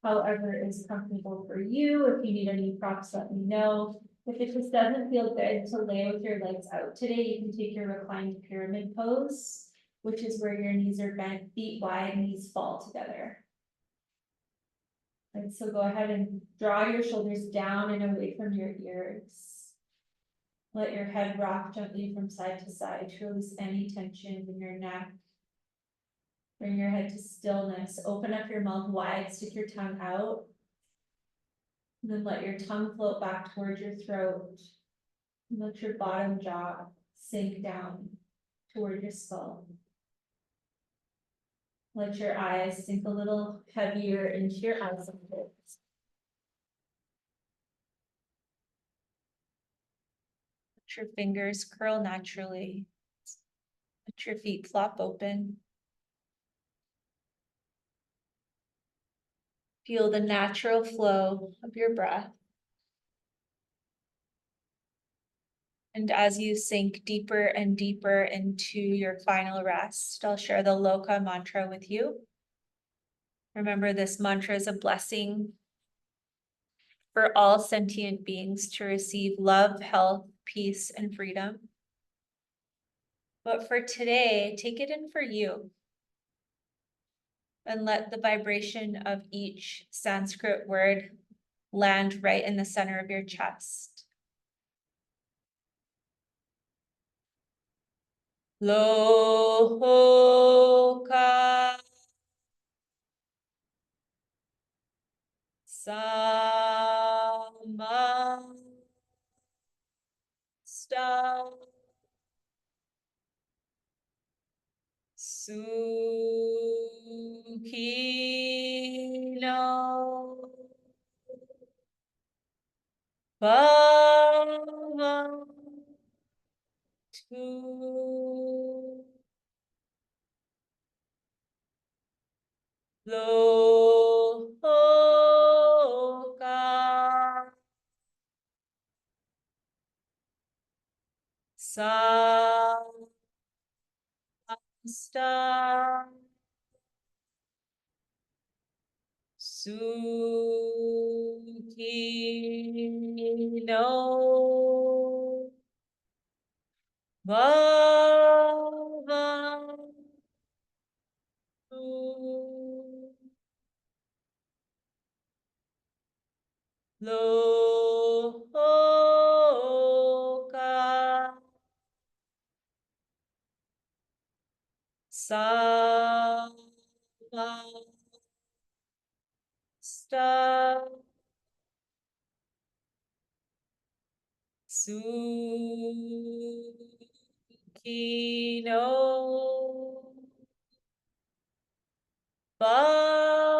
however is comfortable for you. If you need any props, let me know. If it just doesn't feel good to lay with your legs out today, you can take your reclined pyramid pose, which is where your knees are bent, feet wide, knees fall together. And so go ahead and draw your shoulders down and away from your ears. Let your head rock gently from side to side to release any tension in your neck. Bring your head to stillness. Open up your mouth wide, stick your tongue out. And then let your tongue float back towards your throat. And let your bottom jaw sink down toward your skull. Let your eyes sink a little heavier into your eye sockets. Let your fingers curl naturally. Let your feet flop open. Feel the natural flow of your breath. And as you sink deeper and deeper into your final rest, I'll share the Loka mantra with you. Remember, this mantra is a blessing for all sentient beings to receive love, health, peace, and freedom. But for today, take it in for you. And let the vibration of each Sanskrit word land right in the center of your chest. Loka Samasta Sukhi no bhavantu loka samasta Sukhino bhavantu loka samasta Sukhino bhavantu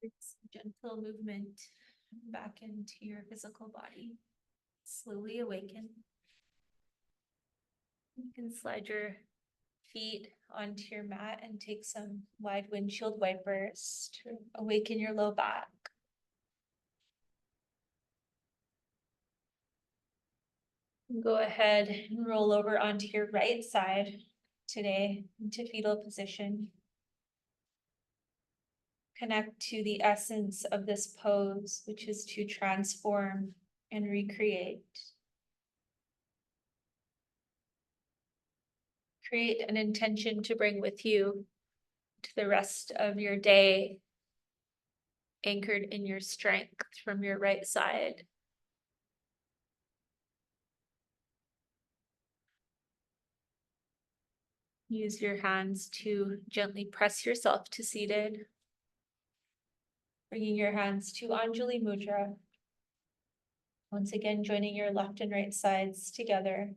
It's gentle movement back into your physical body. Slowly awaken. You can slide your feet onto your mat and take some wide windshield wipers to awaken your low back. Go ahead and roll over onto your right side today into fetal position. Connect to the essence of this pose, which is to transform and recreate. Create an intention to bring with you to the rest of your day, anchored in your strength from your right side. Use your hands to gently press yourself to seated. Bringing your hands to Anjali Mudra. Once again, joining your left and right sides together.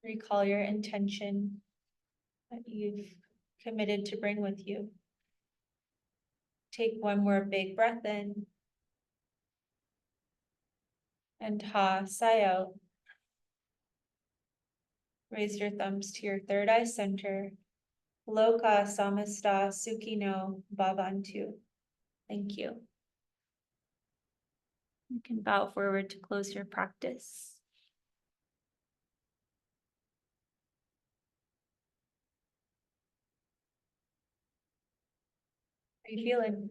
Recall your intention that you've committed to bring with you. Take one more big breath in. And ha, sigh out. Raise your thumbs to your third eye center. Loka samasta sukhino bhavantu. Thank you. You can bow forward to close your practice. How are you feeling?